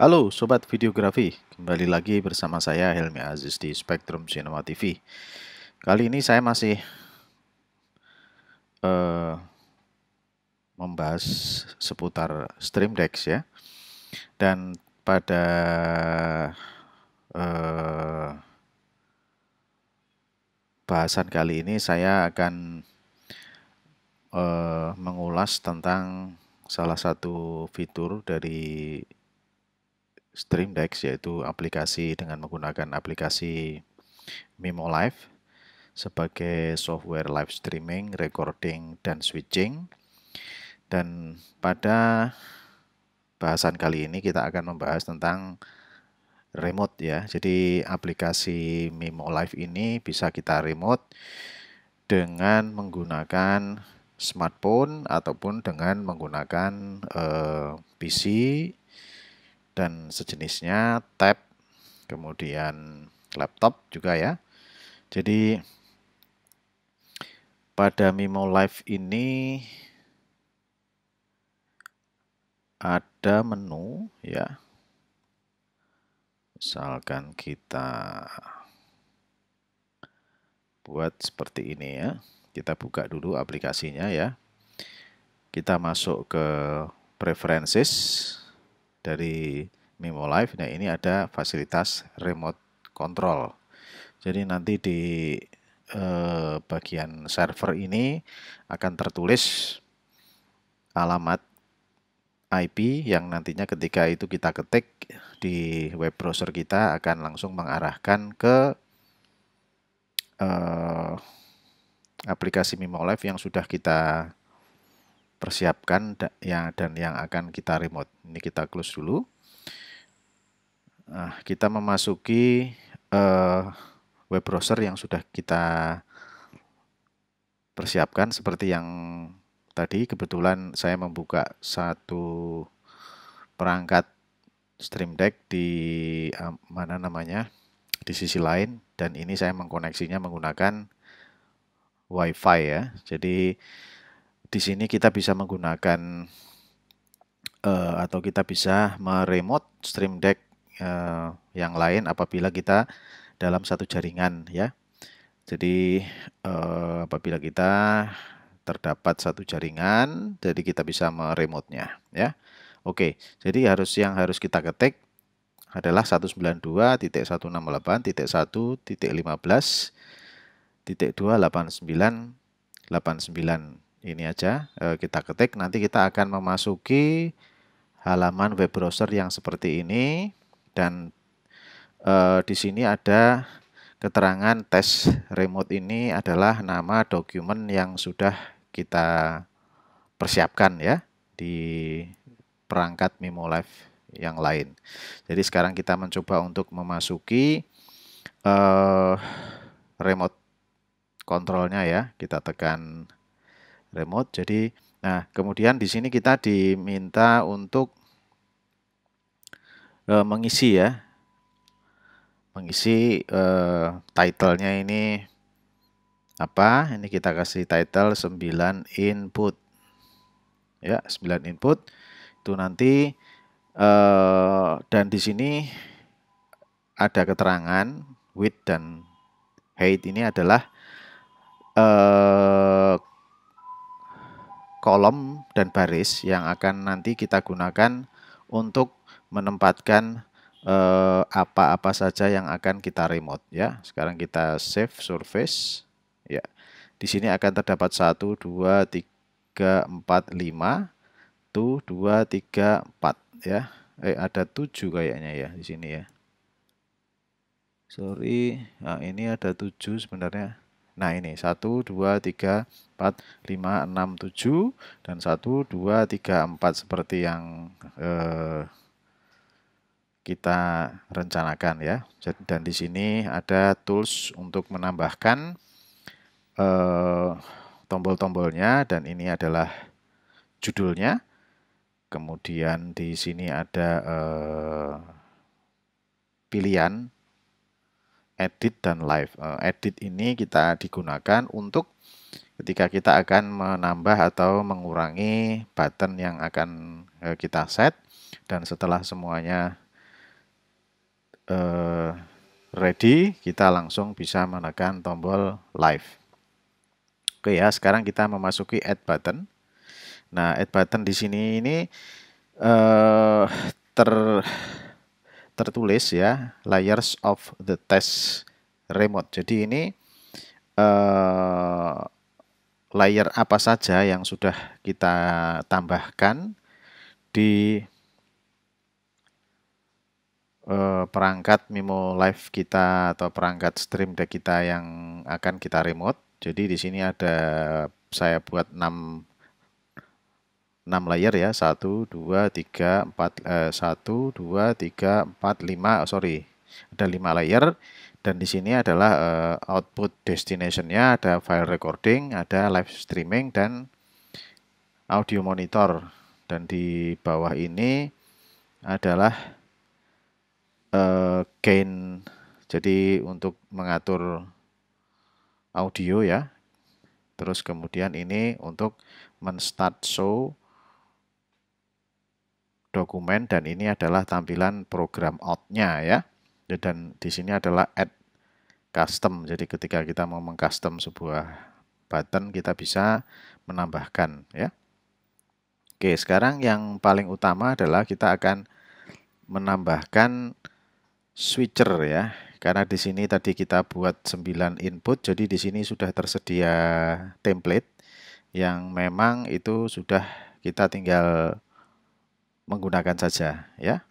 Halo Sobat Videografi, kembali lagi bersama saya Helmi Aziz di Spectrum Cinema TV. Kali ini saya masih membahas seputar Stream Deck ya. Dan pada bahasan kali ini saya akan mengulas tentang salah satu fitur dari Stream Deck, yaitu aplikasi dengan menggunakan aplikasi Mimo Live sebagai software live streaming, recording, dan switching. Dan pada bahasan kali ini kita akan membahas tentang remote ya. Jadi aplikasi Mimo Live ini bisa kita remote dengan menggunakan smartphone ataupun dengan menggunakan PC dan sejenisnya, tab, kemudian laptop juga ya. Jadi pada Mimo Live ini ada menu ya. Misalkan kita buat seperti ini ya. Kita buka dulu aplikasinya ya. Kita masuk ke preferences dari Mimo Live. Nah, ini ada fasilitas remote control. Jadi nanti di bagian server ini akan tertulis alamat IP yang nantinya ketika itu kita ketik di web browser kita akan langsung mengarahkan ke aplikasi Mimo Live yang sudah kita persiapkan dan yang akan kita remote. Ini kita close dulu. Nah, kita memasuki web browser yang sudah kita persiapkan seperti yang tadi. Kebetulan saya membuka satu perangkat Stream Deck di di sisi lain, dan ini saya mengkoneksinya menggunakan WiFi ya. Jadi di sini kita bisa menggunakan atau kita bisa meremote Stream Deck yang lain apabila kita dalam satu jaringan ya. Jadi apabila kita terdapat satu jaringan, jadi kita bisa meremote-nya ya. Oke, jadi yang harus kita ketik adalah 192.168.1.15.28989. Ini aja kita ketik, nanti kita akan memasuki halaman web browser yang seperti ini, dan di sini ada keterangan tes remote ini adalah nama dokumen yang sudah kita persiapkan ya di perangkat Mimo Live yang lain. Jadi sekarang kita mencoba untuk memasuki remote kontrolnya ya. Kita tekan remote. Jadi, nah kemudian di sini kita diminta untuk mengisi ya, mengisi title-nya ini apa. Ini kita kasih title 9 input ya, 9 input itu nanti dan di sini ada keterangan width dan height. Ini adalah kolom dan baris yang akan nanti kita gunakan untuk menempatkan apa-apa saja yang akan kita remote ya. Sekarang kita save surface ya. Di sini akan terdapat 1 2 3 4 5 tuh 2 3 4 ya. Ada 7 kayaknya ya di sini ya. Sorry, nah ini ada 7 sebenarnya. Nah ini 1 2 3 4 5 6 7 dan 1 2 3 4 seperti yang kita rencanakan ya. Dan di sini ada tools untuk menambahkan tombol-tombolnya, dan ini adalah judulnya. Kemudian di sini ada pilihan edit dan live. Edit ini kita digunakan untuk ketika kita akan menambah atau mengurangi button yang akan kita set, dan setelah semuanya eh, ready, kita langsung bisa menekan tombol live. Oke ya, sekarang kita memasuki add button. Nah, add button di sini ini eh, ter tertulis ya, layers of the test remote. Jadi ini eh, layer apa saja yang sudah kita tambahkan di perangkat Mimo Live kita atau perangkat Stream Deck kita yang akan kita remote. Jadi di sini ada saya buat 6 layer ya, 1 2 3 4 1 2 3 4 5, sorry, ada 5 layer. Dan di sini adalah output destination-nya, ada file recording, ada live streaming, dan audio monitor. Dan di bawah ini adalah gain, jadi untuk mengatur audio ya. Terus kemudian ini untuk men-start show dokumen, dan ini adalah tampilan program out-nya ya. Dan di sini adalah add custom. Jadi ketika kita mau mengcustom sebuah button, kita bisa menambahkan ya. Oke, sekarang yang paling utama adalah kita akan menambahkan switcher ya. Karena di sini tadi kita buat 9 input, jadi di sini sudah tersedia template yang memang itu sudah kita tinggal menggunakan saja ya.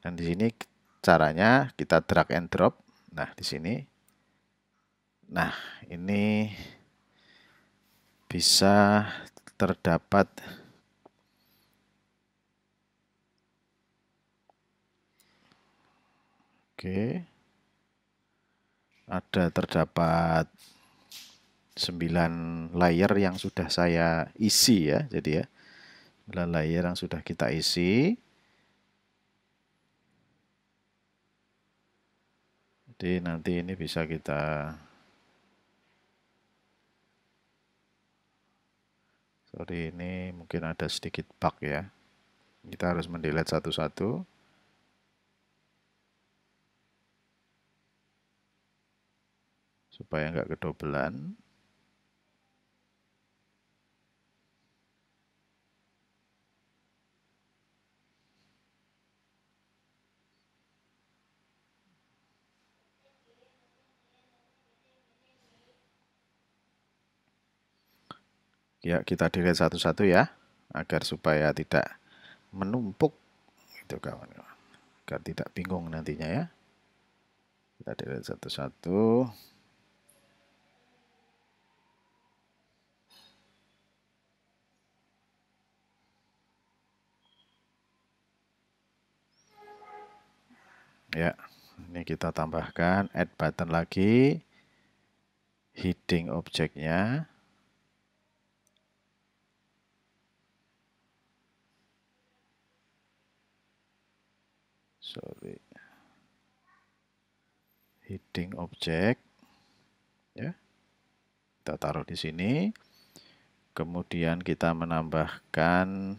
Dan di sini caranya kita drag and drop. Nah, di sini. Nah, ini bisa terdapat oke. Ada terdapat 9 layer yang sudah saya isi ya. Jadi ya, 9 layer yang sudah kita isi. Jadi nanti ini bisa kita, sorry ini mungkin ada sedikit bug ya. Kita harus mendelete satu-satu. Supaya nggak kedobelan. Ya, kita delete satu-satu ya, agar supaya tidak menumpuk itu kawan-kawan, agar tidak bingung nantinya ya. Kita delete satu-satu. Ya, ini kita tambahkan add button lagi, heading objeknya. Sorry. Heading objek. Ya. Kita taruh di sini. Kemudian kita menambahkan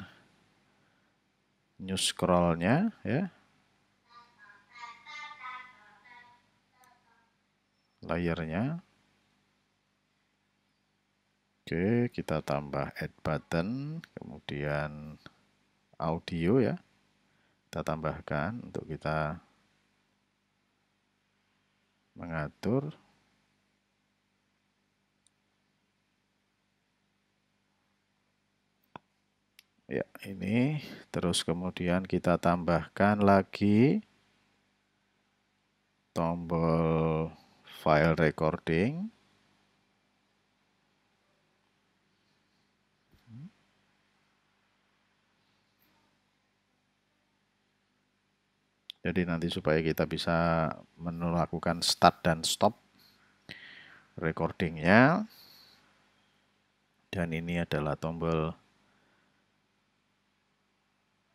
new scroll-nya ya. Layernya. Oke, kita tambah add button, kemudian audio ya. Kita tambahkan untuk kita mengatur. Ya, ini terus kemudian kita tambahkan lagi tombol file recording. Jadi nanti supaya kita bisa melakukan start dan stop recordingnya. Dan ini adalah tombol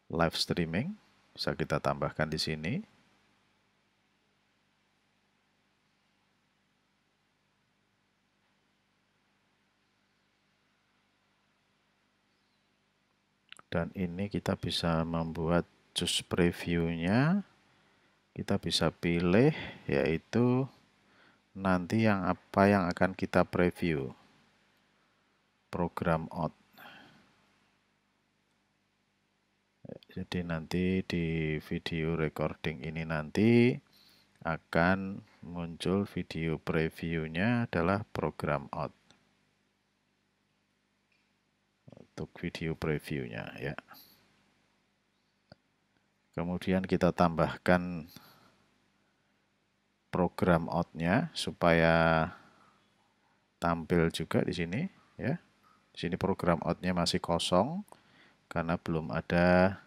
live streaming. Bisa kita tambahkan di sini. Dan ini kita bisa membuat just preview-nya kita bisa pilih, yaitu nanti apa yang akan kita preview, program out. Jadi nanti di video recording ini nanti akan muncul video previewnya adalah program out. Untuk video previewnya ya. Kemudian kita tambahkan program out-nya supaya tampil juga di sini ya. Di sini program out-nya masih kosong karena belum ada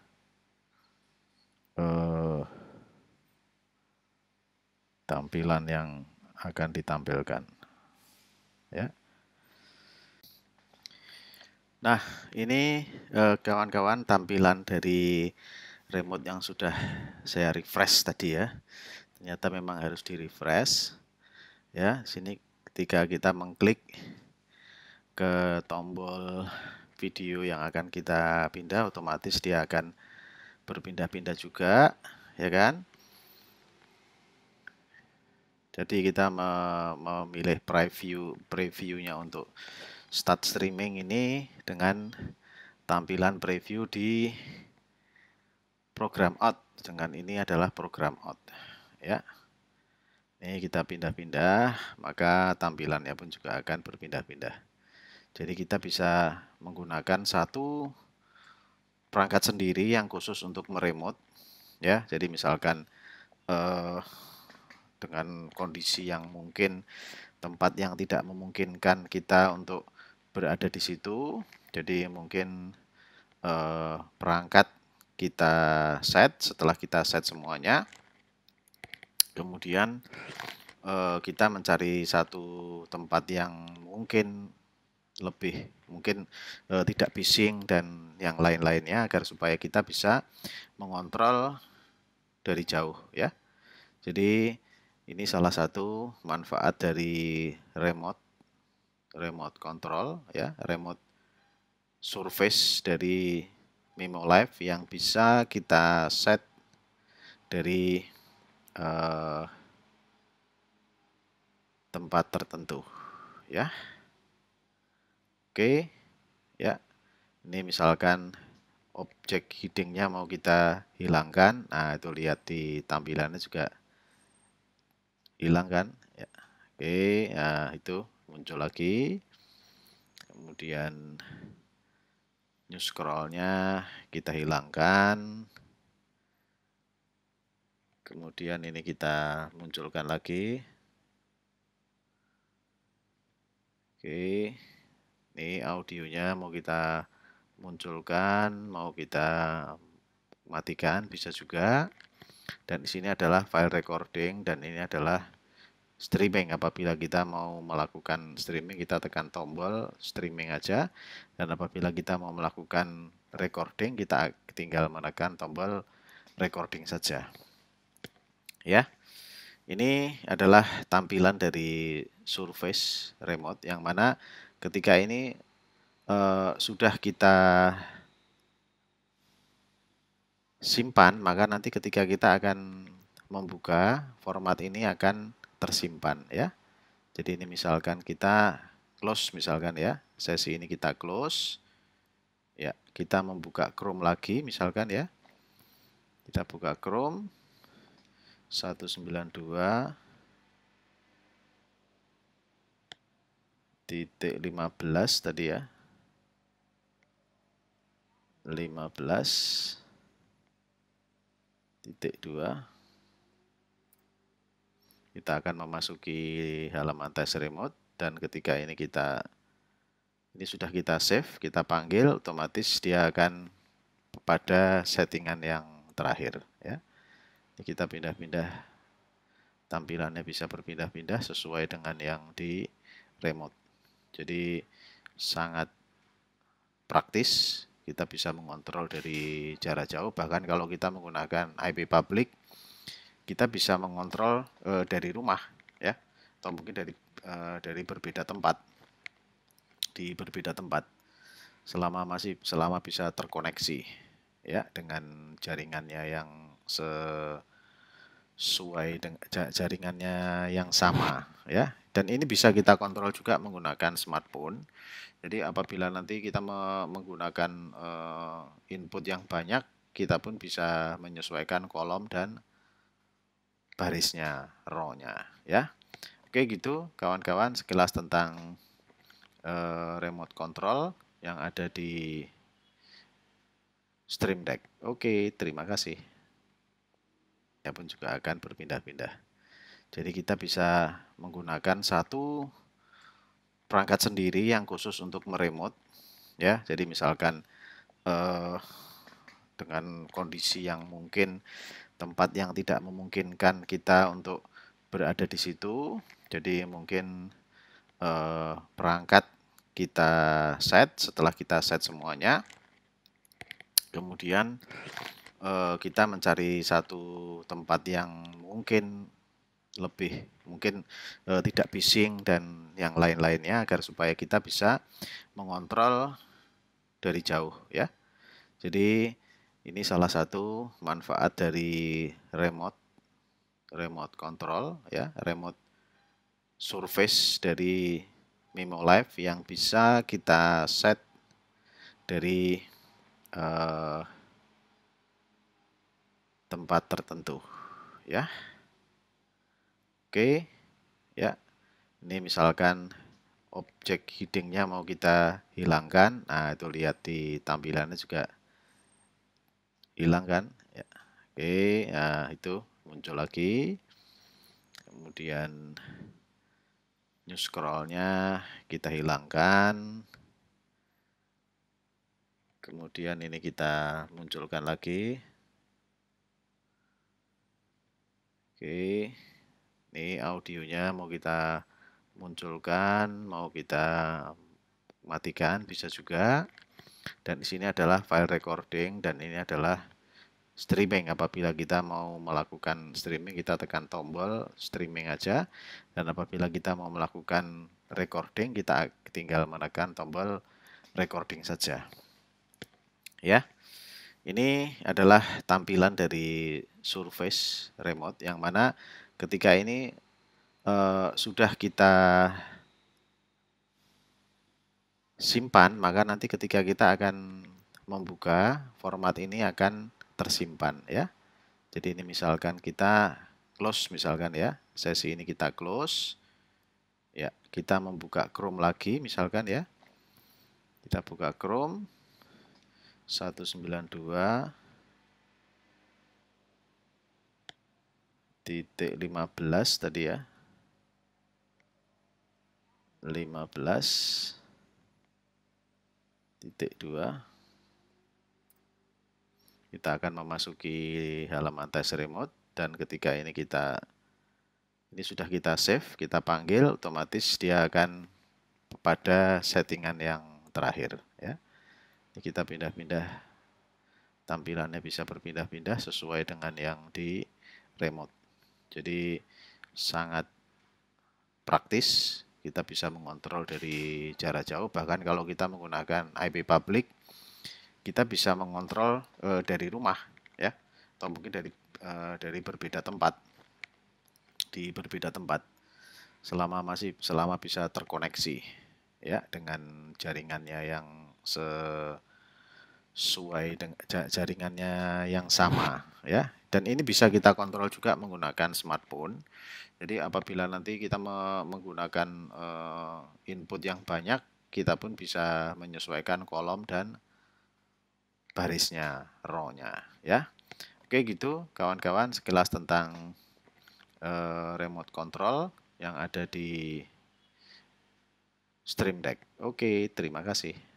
tampilan yang akan ditampilkan ya. Nah, ini kawan-kawan tampilan dari remote yang sudah saya refresh tadi ya. Ternyata memang harus di refresh ya. Sini ketika kita mengklik ke tombol video yang akan kita pindah, otomatis dia akan berpindah-pindah juga ya kan. Jadi kita memilih previewnya untuk start streaming ini dengan tampilan preview di program out. Dengan ini adalah program out ya. Ini kita pindah-pindah, maka tampilannya pun juga akan berpindah-pindah. Jadi kita bisa menggunakan satu perangkat sendiri yang khusus untuk meremote ya. Jadi misalkan dengan kondisi yang mungkin tempat yang tidak memungkinkan kita untuk berada di situ, jadi mungkin perangkat kita set. Setelah kita set semuanya, kemudian kita mencari satu tempat yang mungkin tidak bising dan yang lain-lainnya, agar supaya kita bisa mengontrol dari jauh ya. Jadi ini salah satu manfaat dari remote control ya, remote surface dari Mimolive yang bisa kita set dari tempat tertentu ya. Oke ya, ini misalkan objek hidingnya mau kita hilangkan, nah itu lihat di tampilannya juga hilang kan ya. Oke, nah itu muncul lagi. Kemudian new scrollnya kita hilangkan. Kemudian ini kita munculkan lagi. Oke, ini audionya mau kita munculkan, mau kita matikan, bisa juga. Dan di sini adalah file recording, dan ini adalah streaming. Apabila kita mau melakukan streaming, kita tekan tombol streaming aja. Dan apabila kita mau melakukan recording, kita tinggal menekan tombol recording saja. Ya, ini adalah tampilan dari Surface Remote, yang mana ketika ini sudah kita simpan, maka nanti ketika kita akan membuka, format ini akan tersimpan ya. Jadi ini misalkan kita close misalkan ya, sesi ini kita close ya, kita membuka Chrome lagi misalkan ya. Kita buka Chrome 192.15 tadi ya. 15.2. Kita akan memasuki halaman test remote, dan ketika ini sudah kita save, kita panggil, otomatis dia akan pada settingan yang terakhir ya. Ini kita pindah-pindah, tampilannya bisa berpindah-pindah sesuai dengan yang di remote. Jadi sangat praktis, kita bisa mengontrol dari jarak jauh. Bahkan kalau kita menggunakan IP public, kita bisa mengontrol dari rumah ya, atau mungkin dari berbeda tempat, di berbeda tempat, selama bisa terkoneksi ya dengan jaringannya yang sesuai dengan jaringannya yang sama ya. Dan ini bisa kita kontrol juga menggunakan smartphone. Jadi apabila nanti kita menggunakan input yang banyak, kita pun bisa menyesuaikan kolom dan barisnya, row-nya ya. Oke gitu kawan-kawan, sekilas tentang remote control yang ada di Stream Deck. Oke, terima kasih. Ya pun juga akan berpindah-pindah. Jadi kita bisa menggunakan satu perangkat sendiri yang khusus untuk meremote ya. Jadi misalkan dengan kondisi yang mungkin tempat yang tidak memungkinkan kita untuk berada di situ, jadi mungkin perangkat kita set. Setelah kita set semuanya, kemudian kita mencari satu tempat yang mungkin tidak bising dan yang lain-lainnya, agar supaya kita bisa mengontrol dari jauh ya. Jadi ini salah satu manfaat dari remote control ya, remote surface dari Mimolive yang bisa kita set dari tempat tertentu ya. Oke ya, ini misalkan objek hidingnya mau kita hilangkan. Nah itu lihat di tampilannya juga hilang kan ya. Oke, nah itu muncul lagi. Kemudian new scrollnya kita hilangkan. Kemudian ini kita munculkan lagi. Oke, ini audionya mau kita munculkan, mau kita matikan, bisa juga. Dan di sini adalah file recording, dan ini adalah streaming. Apabila kita mau melakukan streaming, kita tekan tombol streaming aja. Dan apabila kita mau melakukan recording, kita tinggal menekan tombol recording saja. Ya. Ini adalah tampilan dari Surface Remote, yang mana ketika ini sudah kita simpan, maka nanti ketika kita akan membuka, format ini akan tersimpan ya. Jadi ini misalkan kita close, misalkan ya, sesi ini kita close ya, kita membuka Chrome lagi misalkan ya. Kita buka Chrome 192.15 tadi ya, 15.2. Kita akan memasuki halaman tes remote, dan ketika ini sudah kita save, kita panggil, otomatis dia akan pada settingan yang terakhir ya. Ini kita pindah-pindah, tampilannya bisa berpindah-pindah sesuai dengan yang di remote. Jadi sangat praktis, kita bisa mengontrol dari jarak jauh. Bahkan kalau kita menggunakan IP public, kita bisa mengontrol dari rumah ya, atau mungkin dari berbeda tempat, di berbeda tempat, selama bisa terkoneksi ya dengan jaringannya yang sesuai dengan jaringannya yang sama ya. Dan ini bisa kita kontrol juga menggunakan smartphone. Jadi apabila nanti kita menggunakan input yang banyak, kita pun bisa menyesuaikan kolom dan barisnya, row-nya ya. Oke gitu kawan-kawan, sekilas tentang remote control yang ada di Stream Deck. Oke, terima kasih.